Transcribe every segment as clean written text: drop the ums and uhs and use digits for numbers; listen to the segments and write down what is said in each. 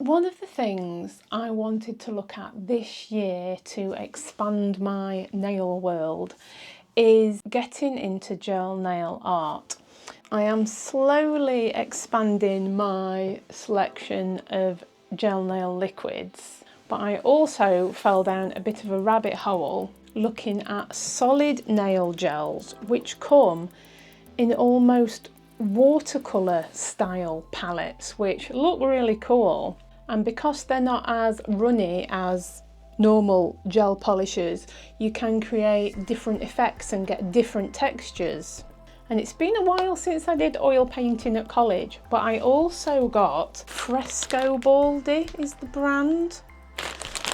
One of the things I wanted to look at this year to expand my nail world is getting into gel nail art. I am slowly expanding my selection of gel nail liquids, but I also fell down a bit of a rabbit hole looking at solid nail gels which come in almost watercolour style palettes, which look really cool. And because they're not as runny as normal gel polishers, you can create different effects and get different textures. And it's been a while since I did oil painting at college, but I also got Fresco Baldy is the brand.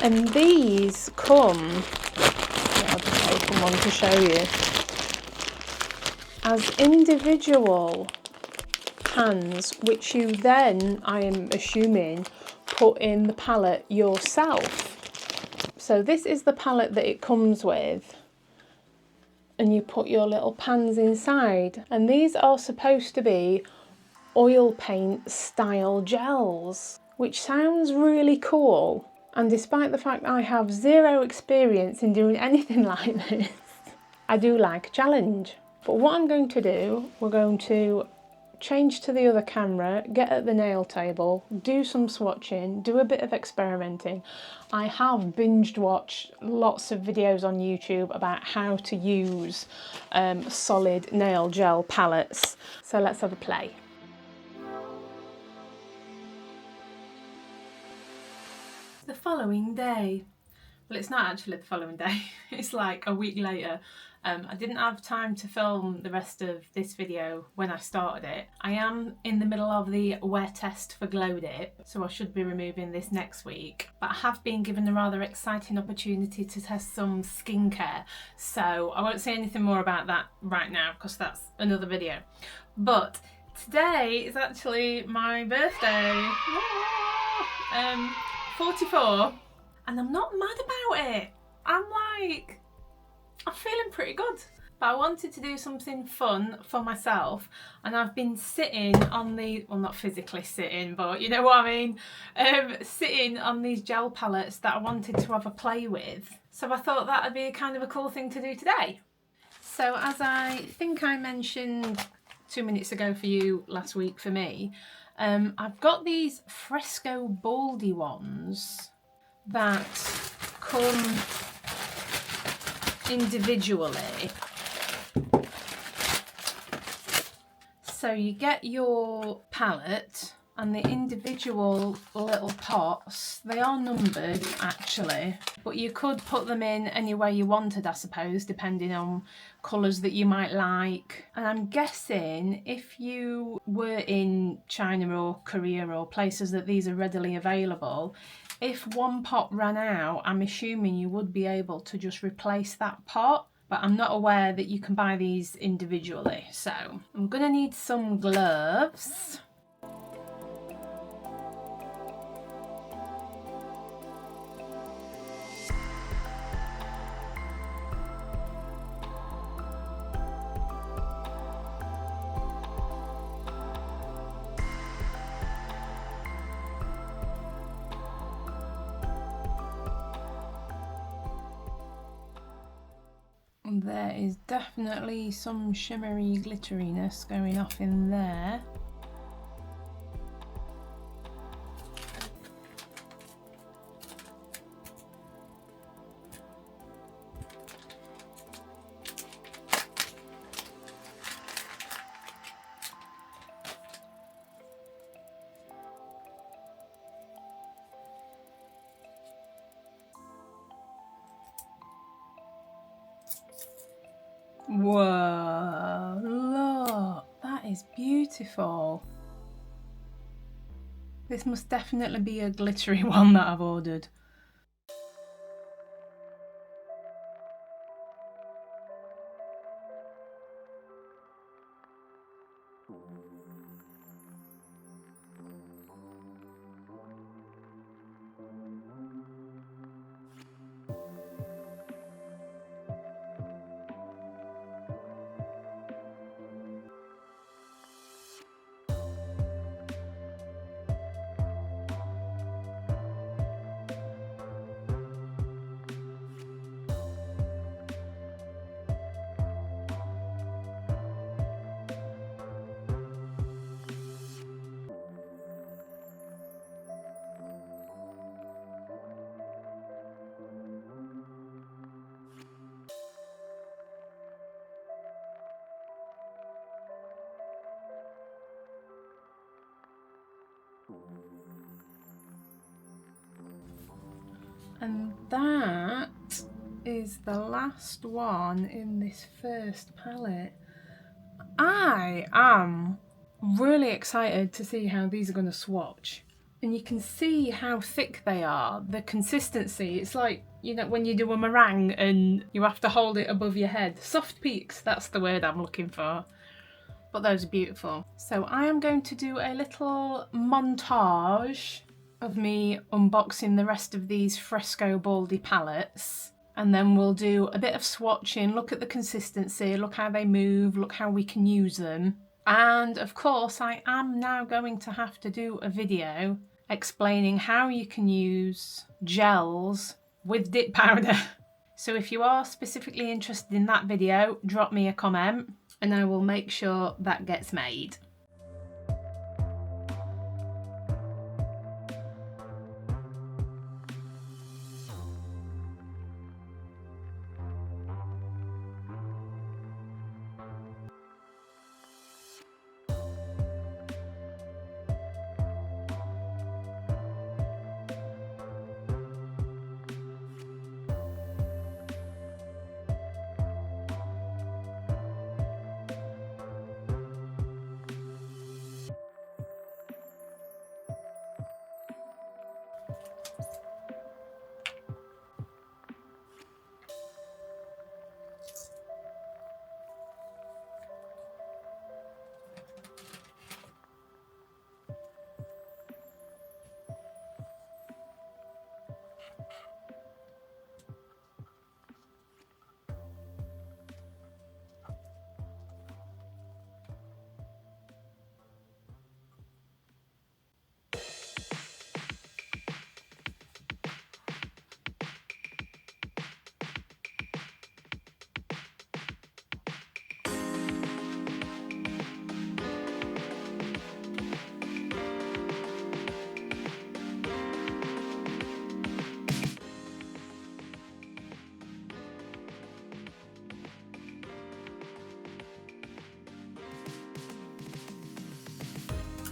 And these come, I'll just open one to show you, as individual pans, which you then, I am assuming, put in the palette yourself. So this is the palette that it comes with, and you put your little pans inside, and these are supposed to be oil paint style gels, which sounds really cool. And despite the fact I have zero experience in doing anything like this, I do like a challenge. But what I'm going to do, we're going to change to the other camera, get at the nail table, do some swatching, do a bit of experimenting. I have binged watched lots of videos on YouTube about how to use solid nail gel palettes. So let's have a play. The following day. Well, it's not actually the following day, it's like a week later. I didn't have time to film the rest of this video when I started it. I am in the middle of the wear test for Glowdip, so I should be removing this next week. But I have been given a rather exciting opportunity to test some skincare, so I won't say anything more about that right now because that's another video. But today is actually my birthday. 44. And I'm not mad about it. I'm feeling pretty good. But I wanted to do something fun for myself, and I've been sitting on the, well, not physically sitting, but you know what I mean, sitting on these gel palettes that I wanted to have a play with. So I thought that would be kind of a cool thing to do today. So as I think I mentioned 2 minutes ago for you, last week for me, I've got these Fresco Baldy ones that come individually. So you get your palette and the individual little pots. They are numbered actually, but you could put them in any way you wanted, I suppose, depending on colours that you might like. And I'm guessing if you were in China or Korea or places that these are readily available, if one pot ran out, I'm assuming you would be able to just replace that pot. But I'm not aware that you can buy these individually. So I'm gonna need some gloves. There is definitely some shimmery glitteriness going off in there. Whoa, look, that is beautiful. This must definitely be a glittery one that I've ordered. And that is the last one in this first palette. I am really excited to see how these are going to swatch. And you can see how thick they are, the consistency. It's like, you know, when you do a meringue and you have to hold it above your head. Soft peaks, that's the word I'm looking for. But those are beautiful. So I am going to do a little montage of me unboxing the rest of these Fresco Baldy palettes. And then we'll do a bit of swatching, look at the consistency, look how they move, look how we can use them. And of course, I am now going to have to do a video explaining how you can use gels with dip powder. So if you are specifically interested in that video, drop me a comment and I will make sure that gets made.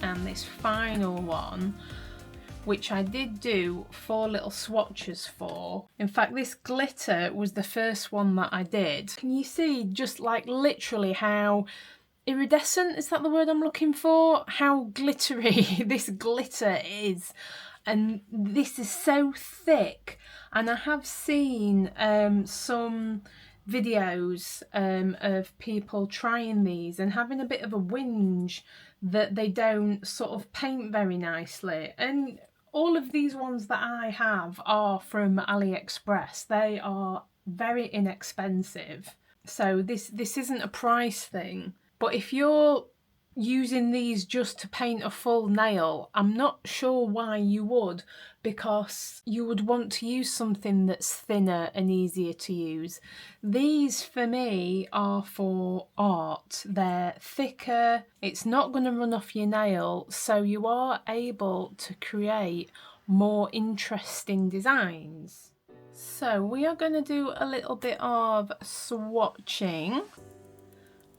And this final one, which I did do 4 little swatches for. In fact, this glitter was the first one that I did. Can you see just like literally how iridescent, is that the word I'm looking for? How glittery this glitter is. And this is so thick. And I have seen some videos of people trying these and having a bit of a whinge that they don't sort of paint very nicely. And all of these ones that I have are from AliExpress. They are very inexpensive. So this isn't a price thing. But if you're using these just to paint a full nail, I'm not sure why you would, because you would want to use something that's thinner and easier to use. These for me are for art. They're thicker, it's not going to run off your nail, so you are able to create more interesting designs. So we are going to do a little bit of swatching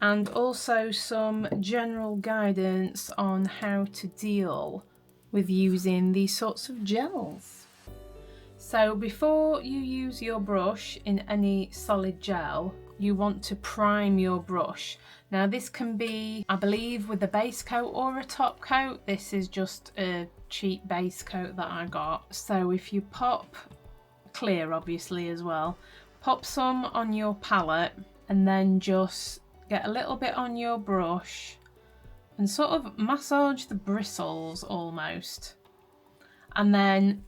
and also some general guidance on how to deal with using these sorts of gels. So before you use your brush in any solid gel, you want to prime your brush. Now this can be, I believe, with a base coat or a top coat. This is just a cheap base coat that I got. So if you pop clear, obviously, as well, pop some on your palette and then just get a little bit on your brush and sort of massage the bristles almost. And then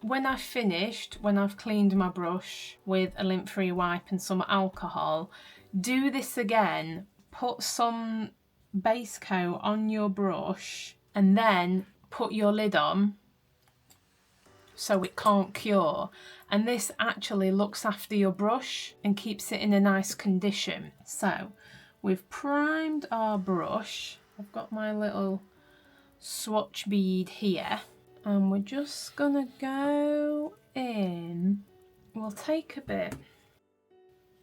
when I've finished, when I've cleaned my brush with a lint-free wipe and some alcohol, do this again. Put some base coat on your brush and then put your lid on so it can't cure. And this actually looks after your brush and keeps it in a nice condition. So we've primed our brush. I've got my little swatch bead here and we're just gonna go in. We'll take a bit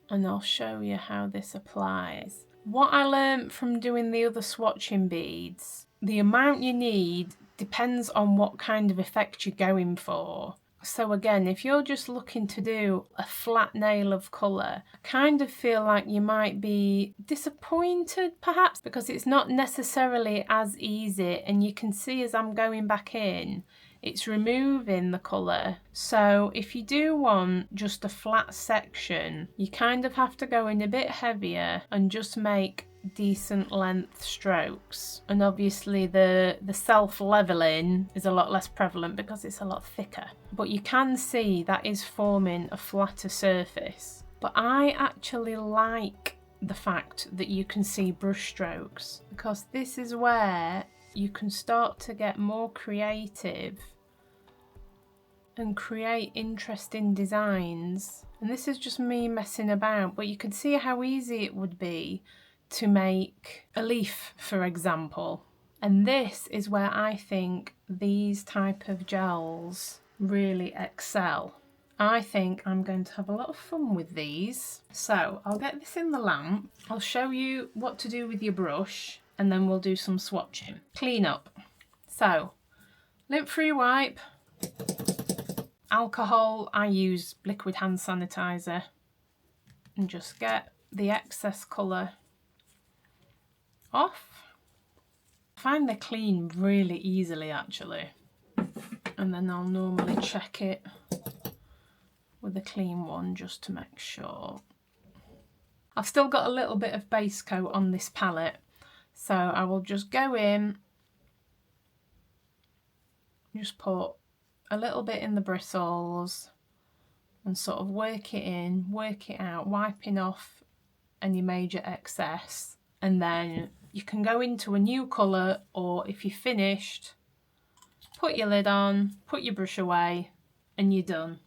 and I'll show you how this applies. What I learned from doing the other swatching beads, the amount you need depends on what kind of effect you're going for. So again, if you're just looking to do a flat nail of colour, I kind of feel like you might be disappointed perhaps, because it's not necessarily as easy, and you can see as I'm going back in, it's removing the colour. So if you do want just a flat section, you kind of have to go in a bit heavier and just make decent length strokes. And obviously the self-leveling is a lot less prevalent because it's a lot thicker, but you can see that is forming a flatter surface. But I actually like the fact that you can see brush strokes, because this is where you can start to get more creative and create interesting designs. And this is just me messing about, but you can see how easy it would be to make a leaf, for example. And this is where I think these type of gels really excel. I think I'm going to have a lot of fun with these. So I'll get this in the lamp. I'll show you what to do with your brush, and then we'll do some swatching. Clean up. So, lint-free wipe, alcohol, I use liquid hand sanitizer, and just get the excess colour off. I find they clean really easily actually, and then I'll normally check it with a clean one just to make sure. I've still got a little bit of base coat on this palette, so I will just go in, just put a little bit in the bristles and sort of work it in, work it out, wiping off any major excess, and then you can go into a new colour, or if you're finished, put your lid on, put your brush away, and you're done.